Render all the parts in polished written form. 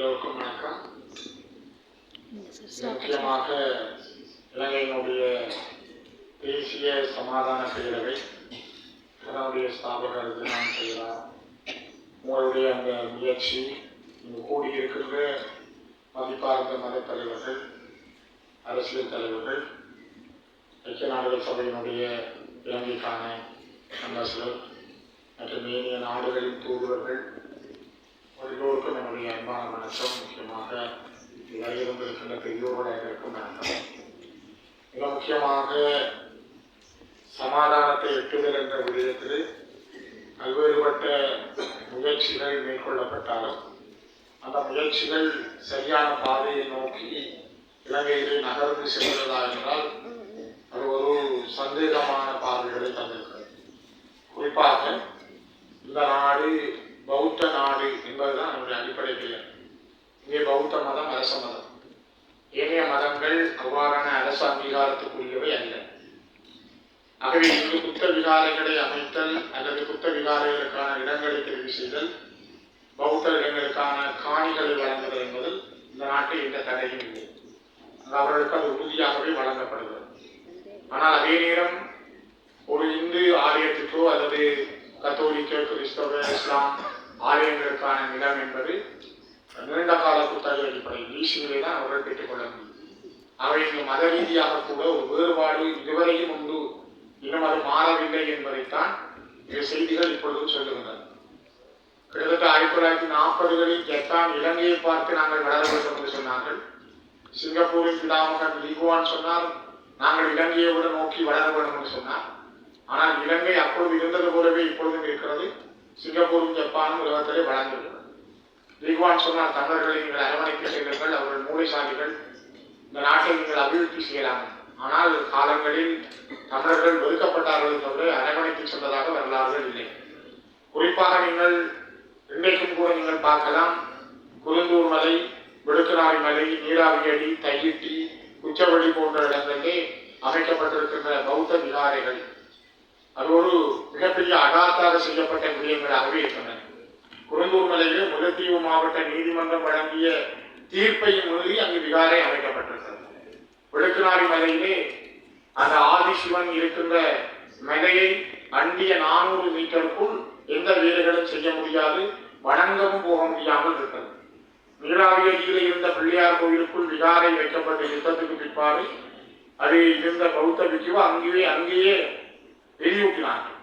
எல்லோருக்கும் வணக்கம். முக்கியமாக இலங்கையினுடைய தேசிய சமாதான பேரவை அதனுடைய ஸ்தாபகர் தினம் செய்கிறார். உங்களுடைய அந்த முயற்சி இங்கு கூடியிருக்கின்ற மதிப்பார்ந்த மத தலைவர்கள், அரசியல் தலைவர்கள், ஐக்கிய நாடுகள் சபையினுடைய இலங்கைக்கான அம்பாசிடர் மற்றும் ஏனைய நாடுகளின் தூதுவர்கள் எல்லோருக்கும் என்னுடைய அன்பான வணக்கம். முக்கியமாக இருந்திருக்கின்ற பெரியோர்கள் அனைவருக்கும் வணக்கம். மிக முக்கியமாக சமாதானத்தை எட்டுதல் என்ற விடயத்தில் பல்வேறுபட்ட முயற்சிகள் மேற்கொள்ளப்பட்டாலும் அந்த முயற்சிகள் சரியான பாதையை நோக்கி இலங்கையிலே நகர்ந்து செல்கிறதா என்றால் அது ஒரு சந்தேகமான பார்வைகளை தந்திருக்கிறது. குறிப்பாக இந்த நாடு பௌத்த நாடு என்பதுதான் நம்முடைய அடிப்படை பெயர். இங்கே பௌத்த மதம் அரச மதம், ஏனைய மதங்கள் அவ்வாறான அரச அங்கீகாரத்துக்குரியவை அல்ல. ஆகவே இங்கு புத்த விகாரைகளை அமைத்தல் அல்லது புத்த விகாரைகளுக்கான இடங்களை தெரிவு செய்தல், பௌத்த இடங்களுக்கான காணிகளை வழங்குதல் என்பதில் இந்த நாட்டில் எந்த தடையும் இல்லை. அவர்களுக்கு அது உறுதியாகவே வழங்கப்படுகிறது. ஆனால் அதே நேரம் ஒரு இந்து ஆலயத்துக்கோ அல்லது கத்தோலிக்க, கிறிஸ்தவ, இஸ்லாம் ஆலயங்களுக்கான நிலம் என்பது நீண்ட கால குத்தகை அடிப்படையில் லீசிலே தான் அவர்கள் பெற்றுக்கொள்ள முடியும். அவை இங்கு மத ரீதியாக கூட ஒரு வேறுபாடு இதுவரையும் உண்டு, இன்னும் அது மாறவில்லை என்பதைத்தான் இந்த செய்திகள் இப்பொழுது சொல்லுகின்றன. கிட்டத்தட்ட 1940களில் ஜப்பான் இலங்கையை பார்த்து நாங்கள் வளர வேண்டும் என்று சொன்னார்கள். சிங்கப்பூரின் பிதாமகன் லீகுவான் சொன்னார் நாங்கள் இலங்கையை விட நோக்கி வளர வேண்டும் என்று சொன்னார். ஆனால் இலங்கை அப்பொழுது இருந்தது போலவே இப்பொழுதும் இருக்கிறது. சிங்கப்பூரும் ஜப்பானும் உலகத்திலே வளர்ந்திருக்கிறது. லீகுவான் சொன்னார் தமிழர்களை நீங்கள் அரவணைக்க செய்வீர்கள், அவர்கள் மூளைசாலிகள், இந்த நாட்டை நீங்கள் அபிவிருத்தி செய்யலாம். ஆனால் காலங்களில் தமிழர்கள் வெறுக்கப்பட்டார்கள் தவிர அரவணைத்து சென்றதாக வரலாறுகள் இல்லை. குறிப்பாக நீங்கள் இன்றைக்கும் கூட நீங்கள் பார்க்கலாம், குருந்தூர் மலை, விடுக்கனாரி மலை, நீராவியடி, தையிட்டி, உச்சவழி போன்ற இடங்களிலே அமைக்கப்பட்டிருக்கின்ற பௌத்த விகாரைகள் அது ஒரு மிகப்பெரிய அகாத்தாக செய்யப்பட்ட விடயங்களாகவே இருக்கின்றன. குருந்தூர் மலையிலே முல்லைத்தீவு மாவட்ட நீதிமன்றம் வழங்கிய தீர்ப்பையும் மீறி அங்கு விகாரை அமைக்கப்பட்டிருக்கிறது. விடுக்கனாரி மலையிலே அந்த ஆதிசிவன் இருக்கின்ற மலையை அண்டிய 400 மீட்டருக்குள் எந்த வேலைகளும் செய்ய முடியாது, வணங்கவும் போக முடியாமல் இருக்கிறது. நீராவியடியில் இருந்த பிள்ளையார் கோயிலுக்குள் விகாரை வைக்கப்பட்ட யுத்தத்துக்கு பிற்பாடு அது இருந்த பௌத்த பிக்குவ அங்கேயே எரியூட்டினார்கள்.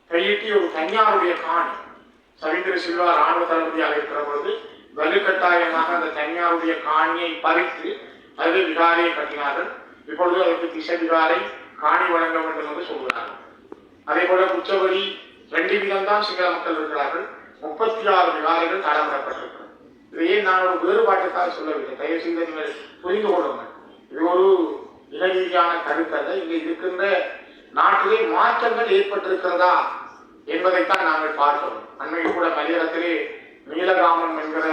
கையிட்டி ஒரு தனியாருடைய காணி, சவீந்திர சில்வா ராணுவ தளபதியாக இருக்கிற பொழுது வலுக்கட்டாயமாக அந்த தனியாருடைய காணியை பறித்து அதில் விகாரையை கட்டினார்கள். இப்பொழுது அதற்கு திசை விகாரை காணி வழங்க வேண்டும் என்று சொல்கிறார்கள். அதே போல குச்சவெளி 2 வீதம்தான் சிங்கள மக்கள் இருக்கிறார்கள். 36 விகாரைகள் தடவிடப்பட்டிருக்கிறது. இதையே நான் ஒரு வேறுபாட்டுக்காக சொல்லவில்லை, தயவு செய்து நீங்கள் புரிந்து கொள்ளுங்கள். இது ஒரு இன ரீதியான கருத்தல்ல. இங்கே இருக்கின்ற நாட்டிலே மாற்றங்கள் ஏற்பட்டிருக்கிறதா என்பதைத்தான் நாங்கள் பார்க்கிறோம். அண்மையில் கூட மலையகத்திலே நீலராமன் என்கிற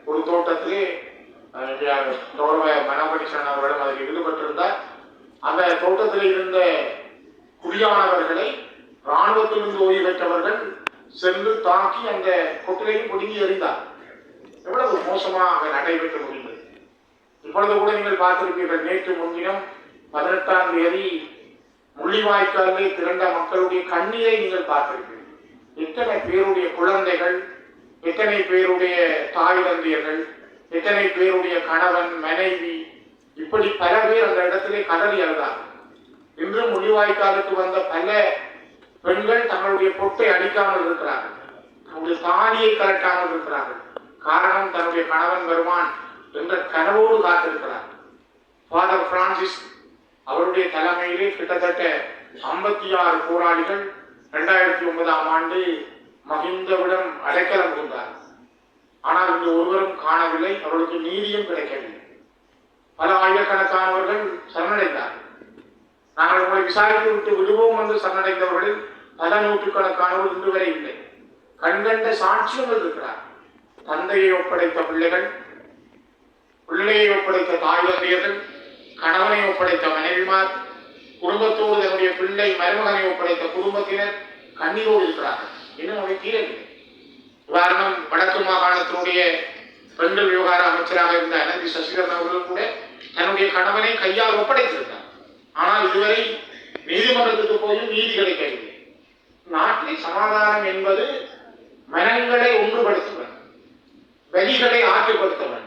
ஒரு தோட்டத்திலே கௌரவ மனோகரிசன் அவர்களும் அதில் ஈடுபட்டிருந்தார். அந்த தோட்டத்தில் இருந்த குடியானவர்களை இராணுவத்திலிருந்து ஓய்வு பெற்றவர்கள் சென்று தாக்கி அந்த கொட்டிலையும் ஒடுங்கி எறிந்தார். எவ்வளவு மோசமாக நடைபெற்று முடிந்தது. இப்பொழுது கூட நீங்கள் பார்த்திருப்பீர்கள், நேற்று முன்தினம் 18ஆம் தேதி முள்ளிவாய்க்காலிலே திரண்ட மக்களுடைய கண்ணீரை நீங்கள் பார்த்திருப்பீர்கள். எத்தனை பேருடைய குழந்தைகள், எத்தனை பேருடைய தாய் தந்தையர்கள், எத்தனை பேருடைய கணவன் மனைவி, இப்படி பல பேர் அந்த இடத்திலே கதறி அழுதார்கள். இன்றும் முள்ளிவாய்க்காலுக்கு வந்த பல பெண்கள் தங்களுடைய பொட்டை அடிக்காமல் இருக்கிறார்கள், தங்களுடைய தாலியை கலட்டாமல் இருக்கிறார்கள். காரணம், தன்னுடைய கணவன் வருவான் என்ற கனவோடு காத்திருக்கிறார். ஃபாதர் பிரான்சிஸ் அவருடைய தலைமையிலே கிட்டத்தட்ட 56 போராளிகள் 2009ஆம் ஆண்டு மகிந்தவிடம் அடைக்கலம் கொண்டார். ஆனால் இங்கு ஒருவரும் காணவில்லை, அவர்களுக்கு நீதியும் கிடைக்கவில்லை. பல ஆயிரக்கணக்கானவர்கள் சரணடைந்தார்கள். நாங்கள் உங்களை விசாரித்து விட்டு விடுவோம் என்று சரணடைந்தவர்கள் பல நூற்றுக்கணக்கானவர்கள் இன்று வரை இல்லை. கண்கண்ட சாட்சியங்கள் இருக்கிறார். தந்தையை ஒப்படைத்த பிள்ளைகள், பிள்ளையை ஒப்படைத்த தாய் தந்தையர்கள், கணவனை ஒப்படைத்த மனைவிமார், குடும்பத்தோடு தன்னுடைய பிள்ளை மருமகனை ஒப்படைத்த குடும்பத்தினர் கண்ணீரோடு இருக்கிறார்கள். இன்னும் அவை தீரவில்லை. உதாரணம், வடக்கு மாகாணத்தினுடைய பெண்கள் விவகார அமைச்சராக இருந்த அனந்தி சசிதரன் அவர்கள் கூட தன்னுடைய கணவனை கையால் ஒப்படைத்திருந்தார். ஆனால் இதுவரை நீதிமன்றத்துக்கு போயும் நீதி கிடைக்கவில்லை. நாட்டில் சமாதானம் என்பது மனங்களை ஒன்றுபடுத்துவன், வலிகளை ஆற்றுப்படுத்தவன்,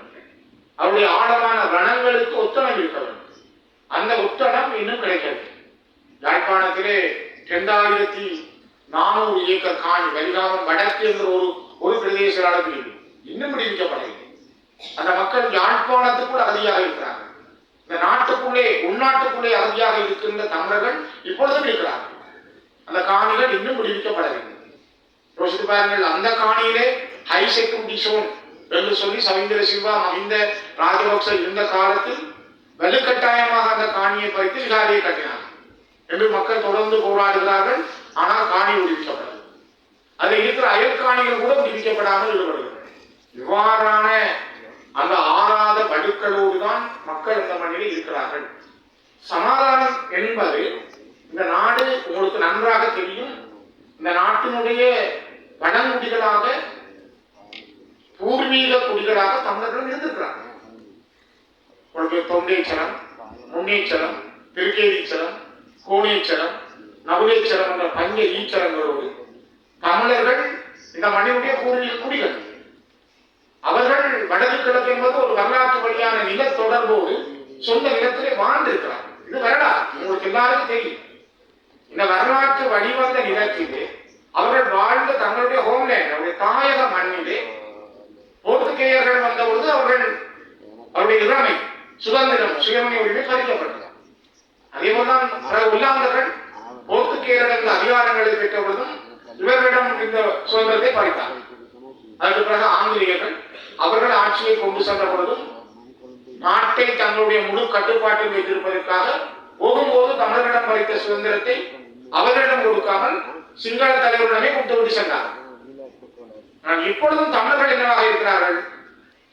அவருடைய ஆழமான ரணங்களுக்கு ஒத்தனம் இருக்க வேண்டும். அந்த ஒத்தனம் இன்னும் கிடைக்கவில்லை. யாழ்ப்பாணத்திலே 2400 ஏக்கர் காணி வலிகாமம் வடக்கு என்ற ஒரு பிரதேச அளவில் இன்னும் விடுவிக்கப்படவில்லை. அந்த மக்கள் யாழ்ப்பாணத்துக்குள் அகதியாக இருக்கிறார்கள். இந்த நாட்டுக்குள்ளே உள்நாட்டுக்குள்ளே அகதியாக இருக்கின்ற தமிழர்கள் இப்பொழுதும் இருக்கிறார்கள். அந்த காணிகள் இன்னும் விடுவிக்கப்படவில்லை. யோசித்து பாருங்கள், அந்த காணியிலே ஹை செக்யூரிட்டி சோன் என்று சொல்லி சவீந்திர சில்வா மஹிந்த ராஜபக்ச இருந்த காலத்தில் வலுக்கட்டாயமாக அந்த காணியை பறித்து விகாரியை கட்டினார் என்று மக்கள் தொடர்ந்து போராடுகிறார்கள். ஆனால் காணி விடுவிக்கப்படவில்லை. அதில் இருக்கிற அயற்காணிகள் கூட விடுவிக்கப்படாமல் ஈடுபடுகிறது. இவ்வாறான அந்த ஆறாத வடுக்களோடு தான் மக்கள் இந்த மண்ணில் இருக்கிறார்கள். சமாதானம் என்பது இந்த நாடு உங்களுக்கு நன்றாக தெரியும். இந்த நாட்டினுடைய வடங்குடிகளாக பூர்வீக குடிகளாக தமிழர்கள் இருந்திருக்கிறார்கள். உங்களுக்கு தொண்டேச்சரம், முன்னேச்சரம், திருக்கேதீச்சரம், கோணேச்சரம், நகுலேச்சரம் என்ற பஞ்ச ஈச்சரங்களோடு தமிழர்கள் இந்த மண்ணினுடைய பூர்வீக குடிகள். அவர்கள் வடக்கு கிழக்கு என்பது ஒரு வரலாற்று வழியான நில தொடர்போடு சொந்த நிலத்திலே வாழ்ந்திருக்கிறார். இது வரலாறு, உங்களுக்கு எல்லாருக்கும் தெரியும். இந்த வரலாற்று வழிவந்த நிலத்திலே அவர்கள் வாழ்ந்த தங்களுடைய ஹோம்லேண்ட், அவருடைய தாயக மண்ணிலே போர்த்துகேயர்கள் வந்தபொழுது அவருடைய இளமை, சுதந்திரம், சுயமணி உரிமை பறிக்கப்பட்டது. அதே போல்தான் உள்ளாந்தர்கள் போர்த்துகேயரிடம் அதிகாரங்களை பெற்ற பொழுதும் இவர்களிடம் இந்த சுதந்திரத்தை பறித்தார்கள். அதற்கு பிறகு ஆங்கிலேயர்கள் அவர்கள் ஆட்சியை கொண்டு சென்ற பொழுதும் நாட்டை தங்களுடைய முழு கட்டுப்பாட்டில் வைத்திருப்பதற்காக போகும்போது தமிழர்களிடம் பறித்த சுதந்திரத்தை அவர்களிடம் கொடுக்காமல் சிங்கள தலைவர்களிடமே கொடுத்துவிட்டு சென்றார்கள். ஆனால் இப்பொழுதும் தமிழர்கள் என்னவாக இருக்கிறார்கள்?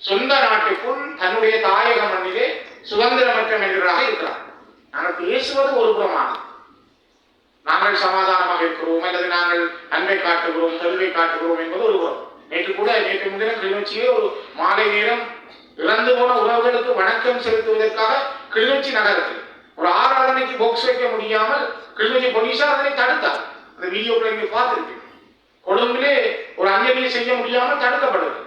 சொந்த நாட்டுக்குள் தன்னுடைய தாயக மண்ணிலே சுதந்திரமற்ற மனிதர்களாக இருக்கிறார்கள். நாங்கள் பேசுவது ஒரு புறமானது. நாங்கள் சமாதானமாக இருக்கிறோம் அல்லது நாங்கள் அன்பை காட்டுகிறோம், தெளிவை காட்டுகிறோம் என்பது ஒரு புறம். நேற்று முன்தினம் கிளிநொச்சியே ஒரு மாலை நேரம் இறந்து போன உறவுகளுக்கு வணக்கம் செலுத்துவதற்காக கிளிநொச்சி நகரத்தில் ஒரு ஆராதனைக்கு பாக்ஸ் வைக்க முடியாமல் கிளிநொச்சி போலீசார் அதனை தடுத்தார். அந்த வீடியோக்களை நீங்க பார்த்திருக்கீங்க. கொழும்பிலே ஒரு அஞ்சலியை செய்ய முடியாமல் தடுக்கப்படுகிறது.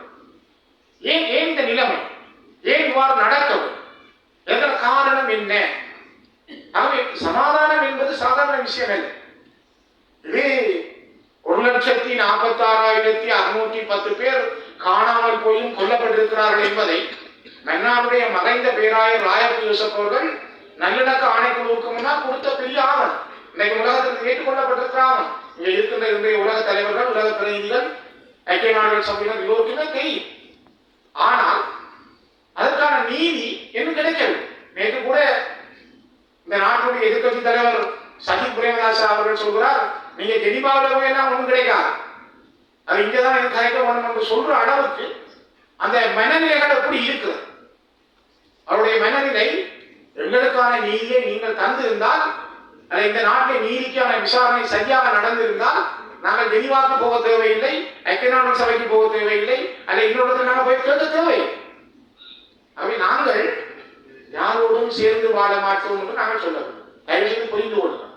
ஏன் இந்த நிலைமை? ஏன் இவ்வாறு நடக்கிறது? எதற்கு காரணம் என்ன? ஆகவே சமாதானம் என்பது சாதாரண விஷயம் அல்ல. இது 1,46,610 பேர் காணாமல் போயும் கொல்லப்பட்டிருக்கிறார்கள் என்பதை மன்னாருடைய மறைந்த பேராயர் ராயப்ப யூசப் அவர்கள் நல்லிணக்க ஆணைக்குழுவுக்கு முன்னால் கொடுத்த பெரிய ஆவணம். இன்னைக்கு உலகத்திற்கு ஏற்றுக்கொள்ளப்பட்டிருக்கிற ஆவணம். இங்க இருக்கின்ற இன்றைய உலக தலைவர்கள், உலக பிரதிநிதிகள், ஐக்கிய நாடுகள் சபையினர் எல்லோருக்குமே தெரியும். ஆனால் அதற்கான நீதி இன்னும் கிடைக்கவில்லை. நேற்று கூட இந்த நாட்டுடைய எதிர்கட்சி தலைவர் சஜித் பிரேமதாசா அவர்கள் சொல்கிறார், நீங்க ஜெனிவாவில் போய் எல்லாம் ஒன்றும் கிடைக்காது, அது இங்கதான் எனக்கு கிடைக்க வேண்டும் என்று சொல்ற அளவுக்கு அந்த மனநிலைகள் எப்படி இருக்குது? அவருடைய மனநிலை, எங்களுக்கான நீதியை நீங்கள் தந்திருந்தால், அல்ல இந்த நாட்டில் நீதிக்கான விசாரணை சரியாக நடந்திருந்தால் நாங்கள் ஜெனிவாக்கு போக தேவையில்லை, ஐக்கிய நாடுகள் சபைக்கு போக தேவையில்லை, அல்ல இன்னொரு நாங்கள் போய் கேட்க தேவையில்லை. அவை நாங்கள் யாரோடும் சேர்ந்து வாழ மாட்டோம் என்று நாங்கள் சொல்ல வேண்டும். தயவு செய்து புரிந்து கொள்ளுங்கள்.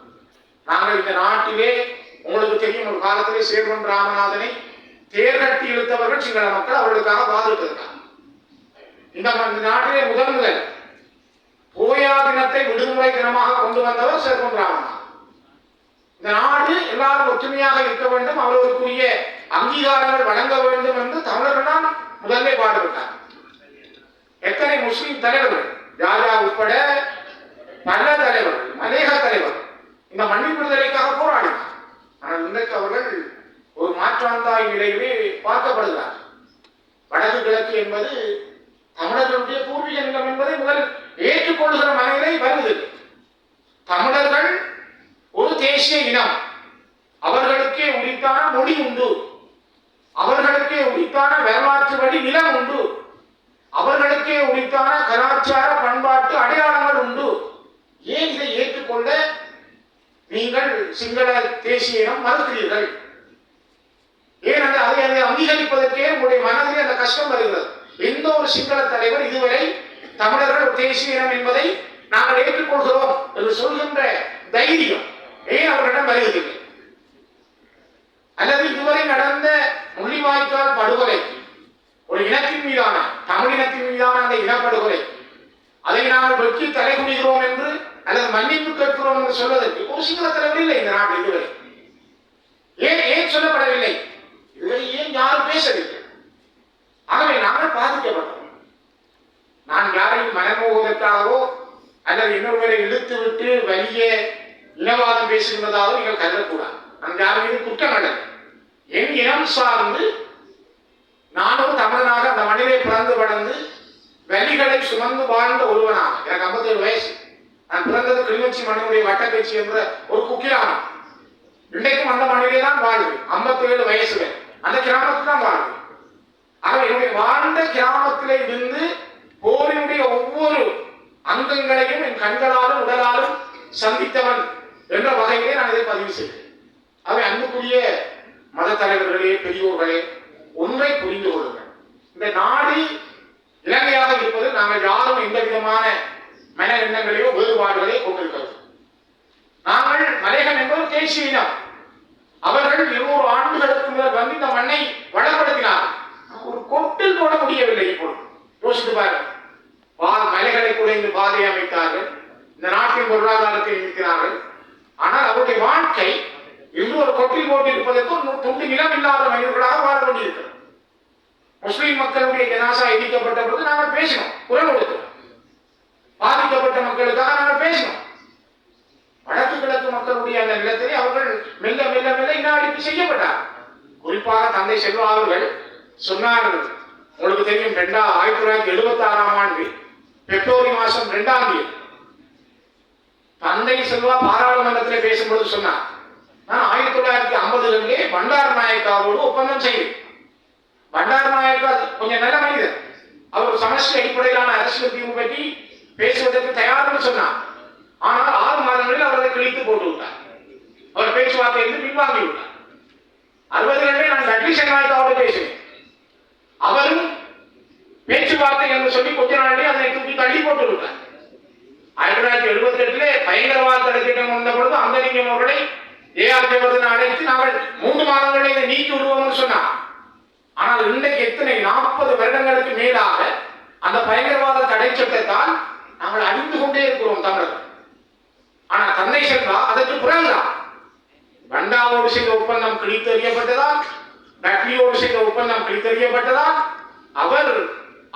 நாங்கள் இந்த நாட்டிலே உங்களுக்கு தெரியும், ஒரு காலத்திலே சேர்வன் ராமநாதனை தேர்கட்டி இழுத்தவர்கள் சிங்கள மக்கள், அவர்களுக்காக பாதிப்பதற்காக. இந்த நாட்டிலே முதல் போயா தினத்தை விடுமுறை தினமாக கொண்டு வந்தவர் சேர்வன் ராமநாதன். இந்த நாடு எல்லாரும் ஒற்றுமையாக இருக்க வேண்டும், அவர்களுக்குரிய அங்கீகாரங்கள் வழங்க வேண்டும் என்று தமிழர்கள் தான் முதலே பாடுபட்டார். எத்தனை முஸ்லிம் தலைவர்கள், ராஜா உட்பட பல தலைவர்கள், அநேக தலைவர்கள் இந்த மண்ணின் விடுதலைக்காக போராடினார். ஆனால் இன்றைக்கு அவர்கள் ஒரு மாற்றாந்தாய் நிலையிலே பார்க்கப்படுகிறார். வடக்கு கிழக்கு என்பது தமிழர்களுடைய பூர்வீக நிலம் என்பதை முதல் ஏற்றுக்கொள்கிற மனநிலை வருது. தமிழர்கள் ஒரு தேசிய இனம், அவர்களுக்கே உரித்தான மொழி உண்டு, அவர்களுக்கே உரித்தான வரலாற்று வழி நிலம் உண்டு, அவர்களுக்கே உரித்தான கலாச்சார பண்பாட்டு அடையாளங்கள் உண்டு. ஏன் இதை ஏற்றுக்கொள்ள நீங்கள் சிங்கள தேசிய இனம் மறுக்கிறீர்கள்? ஏன் அதை அங்கீகரிப்பதற்கே உங்களுடைய மனதிலே அந்த கஷ்டம் வருகிறது. எந்த ஒரு சிங்கள தலைவர் இதுவரை தமிழர்கள் தேசிய இனம் என்பதை நாங்கள் ஏற்றுக்கொள்கிறோம் என்று சொல்கின்ற தைரியம் ஏன் அவர்களிடம் வருவதில்லை? அல்லது இதுவரை நடந்த முள்ளிவாய்க்கால் படுகொலை, ஒரு இனத்தின் மீதான, தமிழ் இனத்தின் மீதான அந்த இனப்படுகொலை, அதை நாங்கள் வெற்றி தலைகுனிகிறோம் என்று அல்லது மன்னிப்பு கேட்கிறோம் என்று சொல்வதற்கு ஒரு சிங்கள தலைவர் இல்லை இந்த நாட்டில் இதுவரை. ஏன் சொல்லப்படவில்லை? இதுவரை ஏன் யாரும் பேசவில்லை? ஆகவே நாங்கள் பாதிக்கப்பட்டோம். நான் யாரையும் மனமோவதற்காகவோ அல்லது இன்னொருவரை இழுத்து விட்டு வலிய இனவாதம் பேசுகின்றதாகவும் நீங்கள் கருதக்கூடாது. நான் யாரும் மீது குற்றம் அல்ல. என் இனம் சார்ந்து நானும் தமிழனாக அந்த மண்ணிலே பிறந்து வளர்ந்து வலிகளை சுமந்து வாழ்ந்த ஒருவனாக, எனக்கு 57 வயசு. நான் பிறந்தது கிளிநொச்சி மண்ணுடைய வட்டப்பேச்சு என்ற ஒரு குக்கிராமம். இன்றைக்கும் அந்த மண்ணிலே தான் வாழ்வேன். 57 வயசுல அந்த கிராமத்தில் தான் வாழ்வேன். ஆக என்னுடைய வாழ்ந்த கிராமத்திலே இருந்து போரினுடைய ஒவ்வொரு அங்கங்களையும் என் கண்களாலும் உடலாலும் சந்தித்தவன் என்ற வகையிலே நான் இதை பதிவு செய்தேன். அவை அன்புக்குரிய மத தலைவர்களே, பெரியோர்களே, ஒன்றை புரிந்து கொள்ளுங்கள். இந்த நாடு இலங்கையாக இருப்பது நாங்கள் யாரும் எந்த விதமான மன எண்ணங்களையோ வேறுபாடுகளையோ கொண்டிருக்கிறது. நாங்கள் மலையகம் என்பது தேசிய இனம். அவர்கள் 200 ஆண்டுகளுக்கு முதல் வந்து இந்த மண்ணை வளப்படுத்தினார்கள். ஒரு கொட்டில் போட முடியவில்லை. இப்பொழுது யோசித்து பாருங்கள். மலைகளை குறைந்து பாதை அமைத்தார்கள், இந்த நாட்டின் பொருளாதாரத்தை நிறுத்தினார்கள். ஆனால் அவருடைய வாழ்க்கை இன்று ஒரு கொட்டில் போட்டு இருப்பதற்கு துண்டு நிலம் இல்லாத மனிதர்களாக வாழ வேண்டியிருக்கிறது. முஸ்லிம் மக்களுடைய ஜனாசா இடிக்கப்பட்ட பொழுது நாங்கள் பேசினோம், குரல் கொடுத்தோம். பாதிக்கப்பட்ட மக்களுக்காக நாங்கள் பேசினோம். வடக்கு கிழக்கு மக்களுடைய அந்த நிலத்திலே அவர்கள் மெல்ல மெல்ல மெல்ல இன அழிப்பு செய்யப்பட்டார். குறிப்பாக தந்தை செல்வா அவர்கள் சொன்னார், உங்களுக்கு தெரியும், 1976ஆம் ஆண்டு பிப்ரவரி மாதம் 2ஆம் தேதி தந்தை செல்வா பாராளுமன்றத்திலே பேசும்பொழுது சொன்னார், நான் 1950களிலே பண்டார் நாயக்காவோடு ஒப்பந்தம் செய்தேன். பண்டார் நாயக்கா கொஞ்சம் நல்ல மனிதர். அவர் சமஷ்டி அடிப்படையிலான அரசியல் தீர்வு பற்றி பேசுவதற்கு தயார்னு சொன்னார். ஆனால் 6 மாதங்களில் அவரை கிழித்து போட்டு விட்டார். அவர் பேச்சுவார்த்தையிலிருந்து பின்வாங்கி விட்டார். 60களிலே நான் டட்லிசன் நாயக்காவோடு பேசினேன். அவரும் பேச்சுவார்த்தை என்று சொல்லி கொஞ்ச நாளிலே அதனை தூக்கி தள்ளி போட்டு விட்டார். 1978 பயங்கரவாத தடை திட்டம் வந்த பொழுது அந்தலிங்கம் அவர்களை ஏஆர் ஜெயவர்தன் அழைத்து நாங்கள் 3 மாதங்களில் இதை நீக்கி விடுவோம் சொன்னார். ஆனால் இன்றைக்கு எத்தனை 40 வருடங்களுக்கு மேலாக அந்த பயங்கரவாத தடை சட்டத்தால் நாங்கள் அழிந்து கொண்டே இருக்கிறோம் தமிழர்கள். ஆனால் தந்தை செல்வா அதற்கு பிறகுதான் பண்டாவோடு செய்த ஒப்பந்தம் கிழித்தறியப்பட்டதால், நட்லியோடு செய்த ஒப்பந்தம் கிழித்தறியப்பட்டதால் அவர்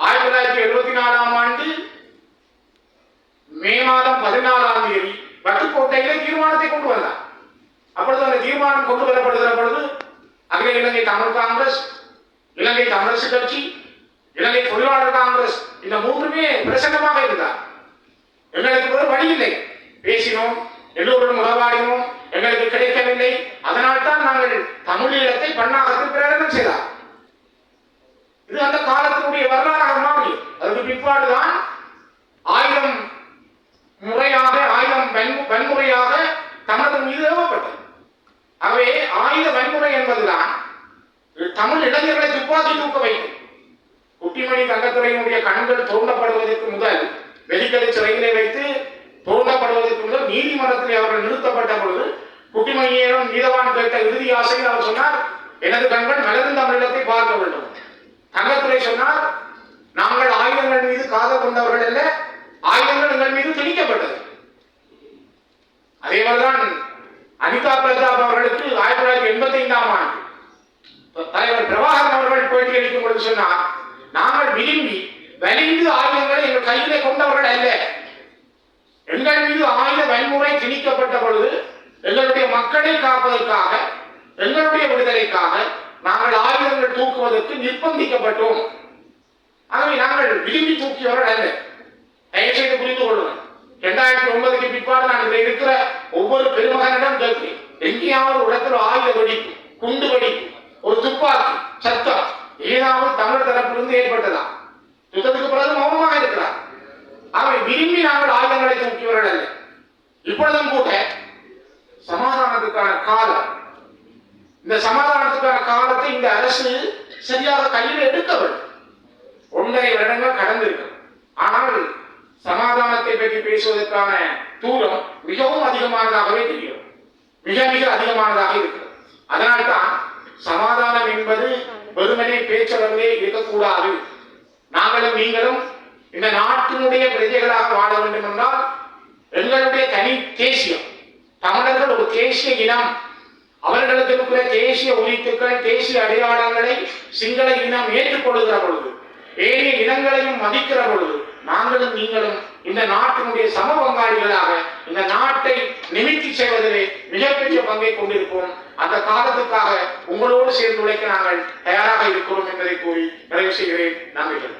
1974ஆம் ஆண்டு மே மாதம் 14ஆம் தேதி வட்டுக்கோட்டையிலே தீர்மானத்தை கொண்டு வந்தார். அப்பொழுது அந்த தீர்மானம் கொண்டு வரப்படுகிற பொழுது அகில இலங்கை தமிழ் காங்கிரஸ், இலங்கை தமிழரசு கட்சி, இலங்கை தொழிலாளர் காங்கிரஸ் இந்த 3மே பிரசன்னமாக இருந்தார். எங்களுக்கு ஒரு வழி இல்லை. பேசினோம், எல்லோருடன் உறவாடினோம், எங்களுக்கு கிடைக்கவில்லை. அதனால் தான் நாங்கள் தமிழீழத்தை பன்னாகத்தில் பிரகடனம் செய்தார். இது அந்த காலத்தினுடைய வரலாறாக மாறி அதுக்கு பிற்பாடுதான் ஆயுதம் வன்முறையாக தமிழர்கள் மீது ஏவப்பட்டது. ஆகவே ஆயுத வன்முறை என்பதுதான் தமிழ் இளைஞர்களை துப்பாக்கி தூக்க வைக்கும். குட்டிமணி தங்கத்துறையினுடைய கண்கள் தோண்டப்படுவதற்கு முதல், வெலிக்கடை சிறையிலே வைத்து தோண்டப்படுவதற்கு முதல் நீதிமன்றத்தில் அவர்கள் நிறுத்தப்பட்ட பொழுது குட்டிமணியிடம் நீதவான் கேட்ட இறுதி ஆசையில் அவர் சொன்னார், எனது கண்கள் மலர்ந்த தமிழகத்தை பார்க்க வேண்டும். தங்கத்துறை சொன்னார், நாங்கள் ஆயுதங்கள் மீது காதல் கொண்டவர்கள் அல்ல, ஆயுதங்கள் எங்கள் மீது திணிக்கப்பட்டது. அதே மாதிரிதான் அனிதா பிரதாப் அவர்களுக்கு 1985ஆம் ஆண்டு தலைவர் பிரபாகரன் அவர்கள் பேட்டி அளிக்கும் பொழுது சொன்னார், நாங்கள் விரும்பி வலிந்து ஆயுதங்களை எங்கள் கையிலே கொண்டவர்கள் அல்ல. எங்கள் மீது ஆயுத வன்முறை திணிக்கப்பட்ட பொழுது எங்களுடைய மக்களை காப்பதற்காக, எங்களுடைய விடுதலைக்காக நாங்கள் ஆயுதங்கள் தூக்குவதற்கு நிர்பந்திக்கப்பட்டோம். ஆகவே நாங்கள் விரும்பி தூக்கியவர்கள் அல்ல. தயவுசெய்து புரிந்து கொள்ளுங்கள். 2009க்கு பிற்பாடு நான் இதில் இருக்கிற ஒவ்வொரு பெருமகனிடம் கேட்கிறேன், எங்கேயாவது ஒரு இடத்துல ஆயுத வெடிப்பு, குண்டு வெடிப்பு, ஒரு துப்பாக்கி சத்தம் ஏதாவது தமிழ் தரப்பிலிருந்து ஏற்பட்டதா? யுத்தத்துக்கு பிறகு மௌனமாக இருக்கிறார். ஆகவே விரும்பி நாங்கள் ஆயுதங்களை தூக்கியவர்கள் அல்ல. இப்பொழுதும் கூட சமாதானத்துக்கான காலம், இந்த சமாதானத்துக்கான காலத்தை இந்த அரசு சரியாக கையில் எடுக்க வேண்டும். 1.5 வருடங்கள் கடந்திருக்கு. ஆனால் சமாதானத்தை பற்றி பேசுவதற்கான தூரம் மிகவும் அதிகமானதாகவே தெரியும். மிக மிக அதிகமானதாக இருக்கிறது. அதனால்தான் சமாதானம் என்பது வெறுமனே பேச்சளவிலே இருக்கக்கூடாது. நாங்களும் நீங்களும் இந்த நாட்டினுடைய பிரஜைகளாக வாழ வேண்டும் என்றால் எங்களுடைய தனி தேசியம், தமிழர்கள் ஒரு தேசிய இனம், அவர்களுக்கு இருக்கிற தேசிய உரித்துக்கள், தேசிய அடையாளங்களை சிங்கள இனம் ஏற்றுக்கொள்கிற பொழுது, ஏனைய இனங்களையும் மதிக்கிற பொழுது, நாங்களும் நீங்களும் இந்த நாட்டினுடைய சம பங்காளிகளாக இந்த நாட்டை நிமித்தி செய்வதிலே மிகப்பெரிய பங்கை கொண்டிருப்போம். அந்த காலத்துக்காக உங்களோடு சேர்ந்து உழைக்க நாங்கள் தயாராக இருக்கிறோம் என்பதை கூறி நிறைவு செய்கிறேன். நன்றிகள்.